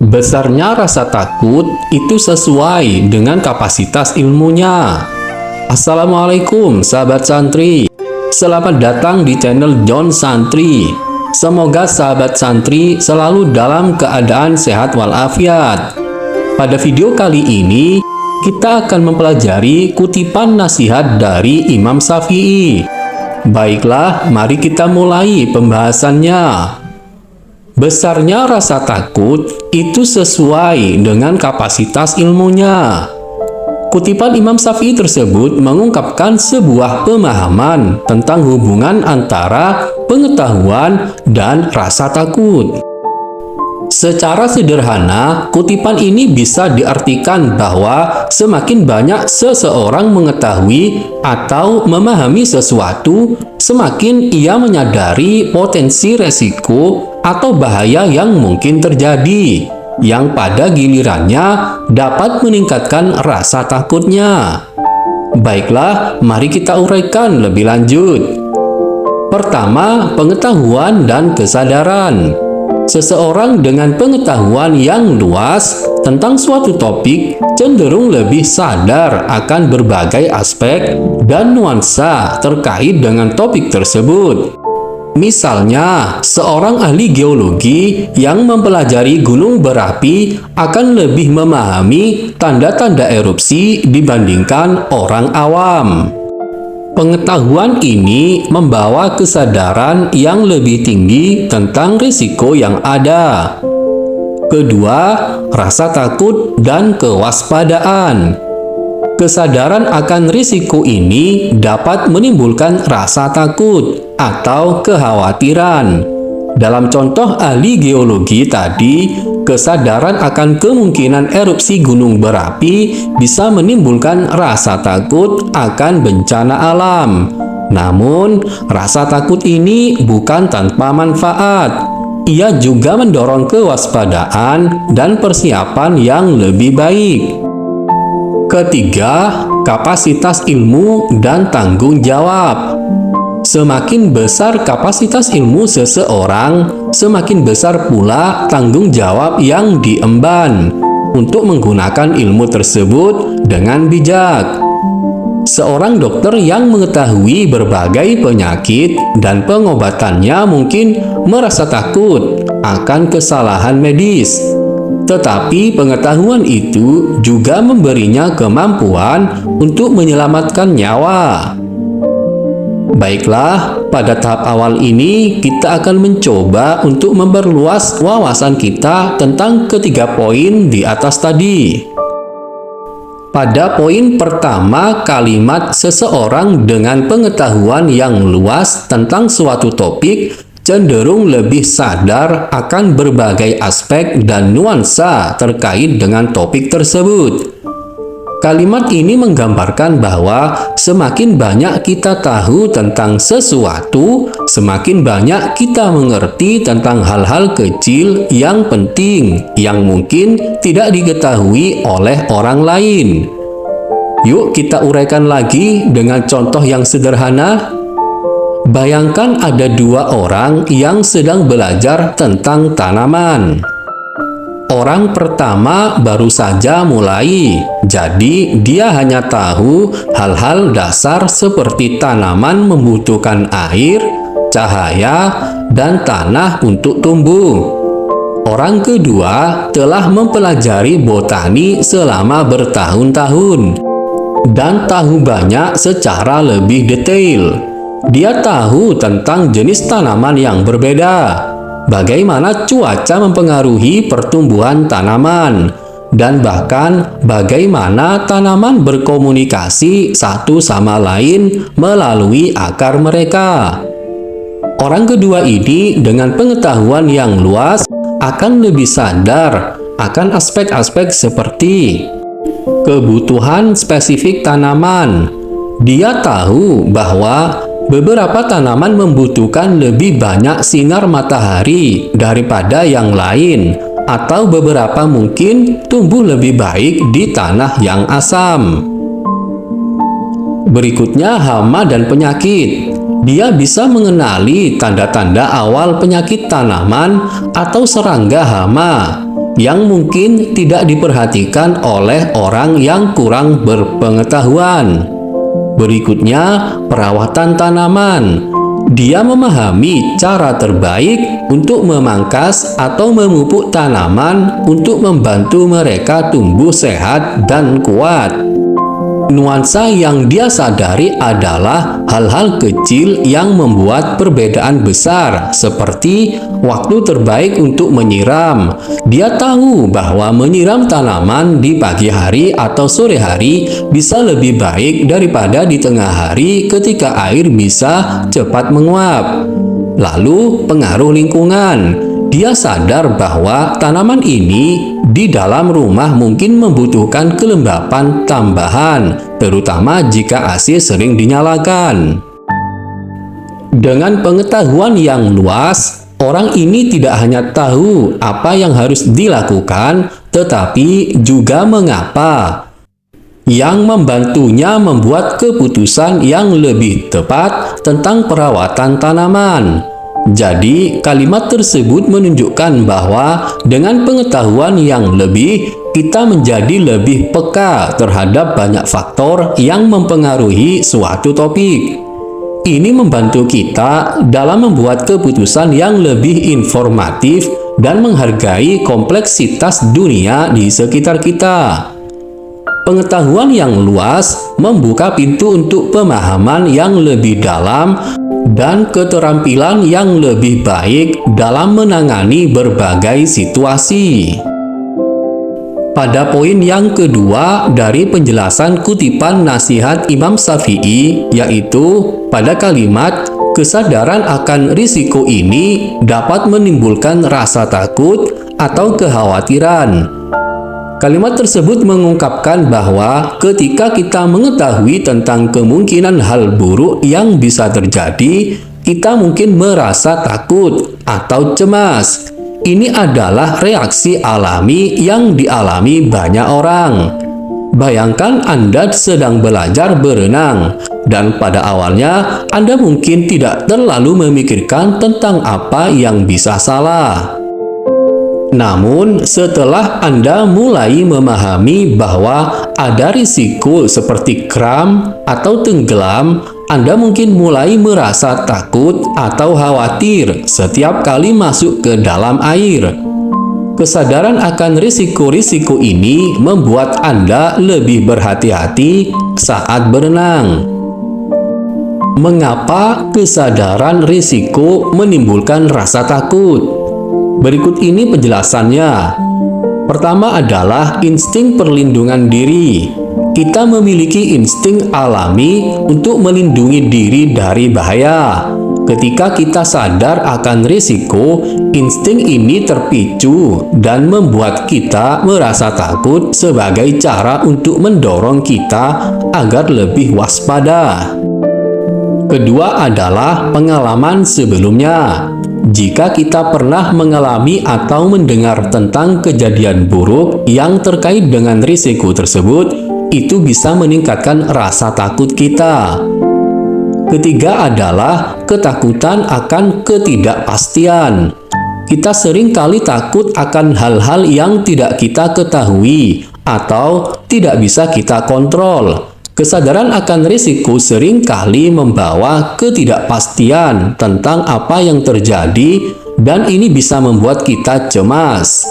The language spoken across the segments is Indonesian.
Besarnya rasa takut itu sesuai dengan kapasitas ilmunya. Assalamualaikum sahabat santri. Selamat datang di channel John Santri. Semoga sahabat santri selalu dalam keadaan sehat walafiat. Pada video kali ini, kita akan mempelajari kutipan nasihat dari Imam Syafi'i. Baiklah, mari kita mulai pembahasannya. Besarnya rasa takut itu sesuai dengan kapasitas ilmunya. Kutipan Imam Syafi'i tersebut mengungkapkan sebuah pemahaman tentang hubungan antara pengetahuan dan rasa takut. Secara sederhana, kutipan ini bisa diartikan bahwa semakin banyak seseorang mengetahui atau memahami sesuatu, semakin ia menyadari potensi resiko atau bahaya yang mungkin terjadi, yang pada gilirannya dapat meningkatkan rasa takutnya. Baiklah, mari kita uraikan lebih lanjut. Pertama, pengetahuan dan kesadaran. Seseorang dengan pengetahuan yang luas tentang suatu topik cenderung lebih sadar akan berbagai aspek dan nuansa terkait dengan topik tersebut. Misalnya, seorang ahli geologi yang mempelajari gunung berapi akan lebih memahami tanda-tanda erupsi dibandingkan orang awam. Pengetahuan ini membawa kesadaran yang lebih tinggi tentang risiko yang ada. Kedua, rasa takut dan kewaspadaan. Kesadaran akan risiko ini dapat menimbulkan rasa takut atau kekhawatiran. Dalam contoh ahli geologi tadi, kesadaran akan kemungkinan erupsi gunung berapi bisa menimbulkan rasa takut akan bencana alam. Namun, rasa takut ini bukan tanpa manfaat. Ia juga mendorong kewaspadaan dan persiapan yang lebih baik. Ketiga, kapasitas ilmu dan tanggung jawab. Semakin besar kapasitas ilmu seseorang, semakin besar pula tanggung jawab yang diemban untuk menggunakan ilmu tersebut dengan bijak. Seorang dokter yang mengetahui berbagai penyakit dan pengobatannya mungkin merasa takut akan kesalahan medis. Tetapi pengetahuan itu juga memberinya kemampuan untuk menyelamatkan nyawa. Baiklah, pada tahap awal ini kita akan mencoba untuk memperluas wawasan kita tentang ketiga poin di atas tadi. Pada poin pertama, kalimat seseorang dengan pengetahuan yang luas tentang suatu topik cenderung lebih sadar akan berbagai aspek dan nuansa terkait dengan topik tersebut. Kalimat ini menggambarkan bahwa semakin banyak kita tahu tentang sesuatu, semakin banyak kita mengerti tentang hal-hal kecil yang penting yang mungkin tidak diketahui oleh orang lain. Yuk kita uraikan lagi dengan contoh yang sederhana. Bayangkan ada dua orang yang sedang belajar tentang tanaman. Orang pertama baru saja mulai, jadi dia hanya tahu hal-hal dasar seperti tanaman membutuhkan air, cahaya, dan tanah untuk tumbuh. Orang kedua telah mempelajari botani selama bertahun-tahun dan tahu banyak secara lebih detail. Dia tahu tentang jenis tanaman yang berbeda, bagaimana cuaca mempengaruhi pertumbuhan tanaman, dan bahkan bagaimana tanaman berkomunikasi satu sama lain melalui akar mereka. Orang kedua ini dengan pengetahuan yang luas akan lebih sadar akan aspek-aspek seperti kebutuhan spesifik tanaman. Dia tahu bahwa beberapa tanaman membutuhkan lebih banyak sinar matahari daripada yang lain, atau beberapa mungkin tumbuh lebih baik di tanah yang asam. Berikutnya, hama dan penyakit. Dia bisa mengenali tanda-tanda awal penyakit tanaman atau serangga hama. yang mungkin tidak diperhatikan oleh orang yang kurang berpengetahuan. Berikutnya, perawatan tanaman. Dia memahami cara terbaik untuk memangkas atau memupuk tanaman untuk membantu mereka tumbuh sehat dan kuat. Nuansa yang dia sadari adalah hal-hal kecil yang membuat perbedaan besar, seperti waktu terbaik untuk menyiram. Dia tahu bahwa menyiram tanaman di pagi hari atau sore hari bisa lebih baik daripada di tengah hari ketika air bisa cepat menguap. Lalu, pengaruh lingkungan. Dia sadar bahwa tanaman ini di dalam rumah mungkin membutuhkan kelembapan tambahan, terutama jika AC sering dinyalakan. Dengan pengetahuan yang luas, orang ini tidak hanya tahu apa yang harus dilakukan, tetapi juga mengapa, yang membantunya membuat keputusan yang lebih tepat tentang perawatan tanaman. Jadi, kalimat tersebut menunjukkan bahwa dengan pengetahuan yang lebih, kita menjadi lebih peka terhadap banyak faktor yang mempengaruhi suatu topik. Ini membantu kita dalam membuat keputusan yang lebih informatif dan menghargai kompleksitas dunia di sekitar kita. Pengetahuan yang luas membuka pintu untuk pemahaman yang lebih dalam dan keterampilan yang lebih baik dalam menangani berbagai situasi. Pada poin yang kedua dari penjelasan kutipan nasihat Imam Syafi'i, yaitu pada kalimat kesadaran akan risiko ini dapat menimbulkan rasa takut atau kekhawatiran. Kalimat tersebut mengungkapkan bahwa ketika kita mengetahui tentang kemungkinan hal buruk yang bisa terjadi, kita mungkin merasa takut atau cemas. Ini adalah reaksi alami yang dialami banyak orang. Bayangkan Anda sedang belajar berenang, dan pada awalnya Anda mungkin tidak terlalu memikirkan tentang apa yang bisa salah. Namun, setelah Anda mulai memahami bahwa ada risiko seperti kram atau tenggelam, Anda mungkin mulai merasa takut atau khawatir setiap kali masuk ke dalam air. Kesadaran akan risiko-risiko ini membuat Anda lebih berhati-hati saat berenang. Mengapa kesadaran risiko menimbulkan rasa takut? Berikut ini penjelasannya. Pertama adalah insting perlindungan diri. Kita memiliki insting alami untuk melindungi diri dari bahaya. Ketika kita sadar akan risiko, insting ini terpicu dan membuat kita merasa takut sebagai cara untuk mendorong kita agar lebih waspada. Kedua adalah pengalaman sebelumnya. Jika kita pernah mengalami atau mendengar tentang kejadian buruk yang terkait dengan risiko tersebut, itu bisa meningkatkan rasa takut kita. Ketiga adalah ketakutan akan ketidakpastian. Kita sering kali takut akan hal-hal yang tidak kita ketahui atau tidak bisa kita kontrol. Kesadaran akan risiko sering kali membawa ketidakpastian tentang apa yang terjadi, dan ini bisa membuat kita cemas.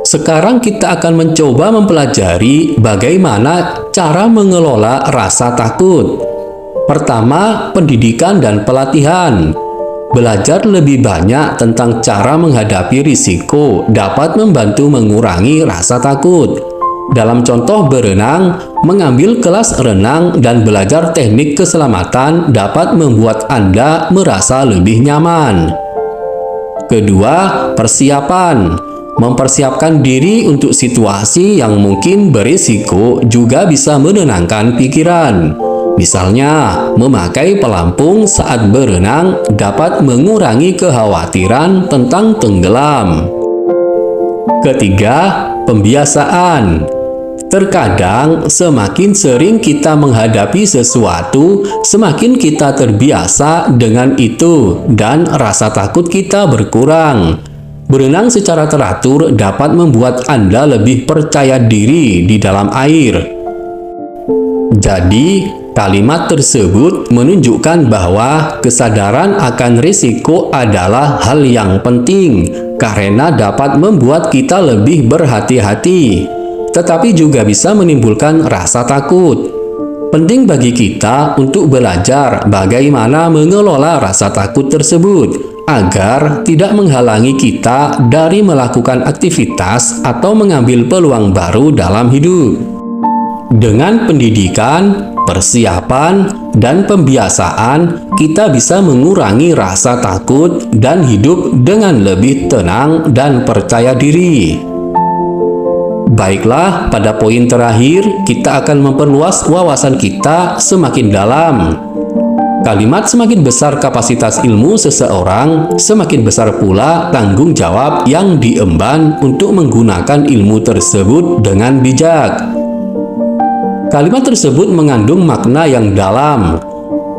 Sekarang kita akan mencoba mempelajari bagaimana cara mengelola rasa takut. Pertama, pendidikan dan pelatihan. Belajar lebih banyak tentang cara menghadapi risiko dapat membantu mengurangi rasa takut. Dalam contoh berenang, mengambil kelas renang dan belajar teknik keselamatan dapat membuat Anda merasa lebih nyaman. Kedua, persiapan. Mempersiapkan diri untuk situasi yang mungkin berisiko juga bisa menenangkan pikiran. Misalnya, memakai pelampung saat berenang dapat mengurangi kekhawatiran tentang tenggelam. Ketiga, pembiasaan. Terkadang, semakin sering kita menghadapi sesuatu, semakin kita terbiasa dengan itu, dan rasa takut kita berkurang. Berenang secara teratur dapat membuat Anda lebih percaya diri di dalam air. Jadi, kalimat tersebut menunjukkan bahwa kesadaran akan risiko adalah hal yang penting karena dapat membuat kita lebih berhati-hati, tetapi juga bisa menimbulkan rasa takut. Penting bagi kita untuk belajar bagaimana mengelola rasa takut tersebut agar tidak menghalangi kita dari melakukan aktivitas atau mengambil peluang baru dalam hidup. Dengan pendidikan, persiapan, dan pembiasaan, kita bisa mengurangi rasa takut dan hidup dengan lebih tenang dan percaya diri. Baiklah, pada poin terakhir, kita akan memperluas wawasan kita semakin dalam. Kalimat semakin besar kapasitas ilmu seseorang, semakin besar pula tanggung jawab yang diemban untuk menggunakan ilmu tersebut dengan bijak. Kalimat tersebut mengandung makna yang dalam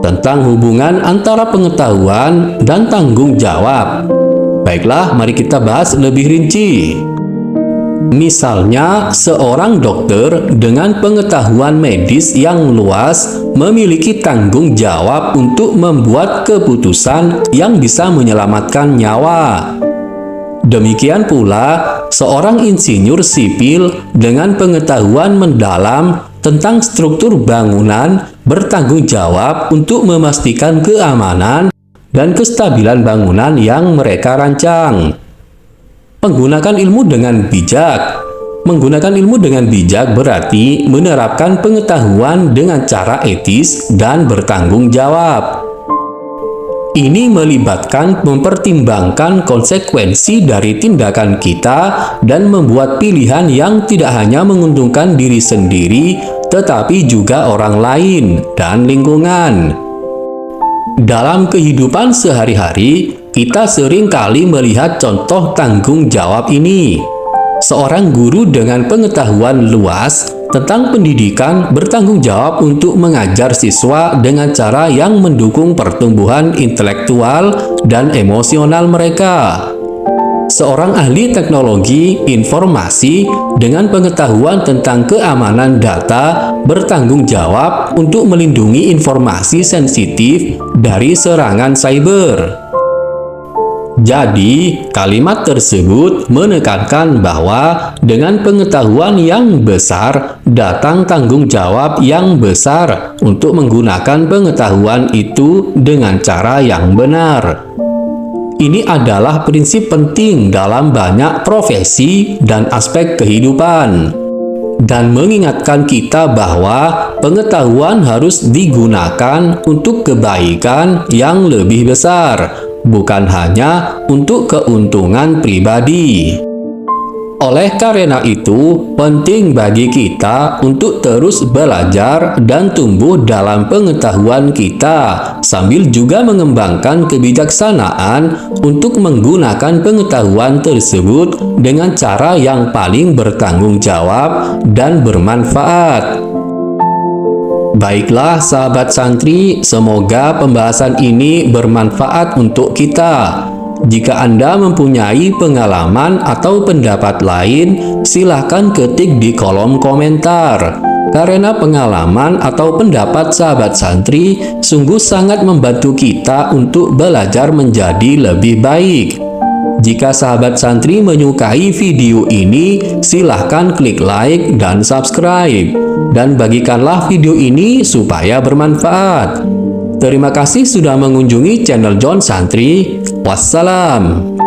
tentang hubungan antara pengetahuan dan tanggung jawab. Baiklah, mari kita bahas lebih rinci. Misalnya, seorang dokter dengan pengetahuan medis yang luas memiliki tanggung jawab untuk membuat keputusan yang bisa menyelamatkan nyawa. Demikian pula, seorang insinyur sipil dengan pengetahuan mendalam tentang struktur bangunan bertanggung jawab untuk memastikan keamanan dan kestabilan bangunan yang mereka rancang. Menggunakan ilmu dengan bijak. Menggunakan ilmu dengan bijak berarti menerapkan pengetahuan dengan cara etis dan bertanggung jawab. Ini melibatkan mempertimbangkan konsekuensi dari tindakan kita dan membuat pilihan yang tidak hanya menguntungkan diri sendiri, tetapi juga orang lain dan lingkungan. Dalam kehidupan sehari-hari, kita sering kali melihat contoh tanggung jawab ini. Seorang guru dengan pengetahuan luas tentang pendidikan bertanggung jawab untuk mengajar siswa dengan cara yang mendukung pertumbuhan intelektual dan emosional mereka. Seorang ahli teknologi informasi dengan pengetahuan tentang keamanan data bertanggung jawab untuk melindungi informasi sensitif dari serangan cyber. Jadi, kalimat tersebut menekankan bahwa dengan pengetahuan yang besar, datang tanggung jawab yang besar untuk menggunakan pengetahuan itu dengan cara yang benar. Ini adalah prinsip penting dalam banyak profesi dan aspek kehidupan, dan mengingatkan kita bahwa pengetahuan harus digunakan untuk kebaikan yang lebih besar, bukan hanya untuk keuntungan pribadi. Oleh karena itu, penting bagi kita untuk terus belajar dan tumbuh dalam pengetahuan kita, sambil juga mengembangkan kebijaksanaan untuk menggunakan pengetahuan tersebut dengan cara yang paling bertanggung jawab dan bermanfaat. Baiklah sahabat santri, semoga pembahasan ini bermanfaat untuk kita. Jika Anda mempunyai pengalaman atau pendapat lain, silahkan ketik di kolom komentar. Karena pengalaman atau pendapat sahabat santri sungguh sangat membantu kita untuk belajar menjadi lebih baik. Jika sahabat santri menyukai video ini, silahkan klik like dan subscribe. Dan bagikanlah video ini supaya bermanfaat. Terima kasih sudah mengunjungi channel John Santri. Wassalam.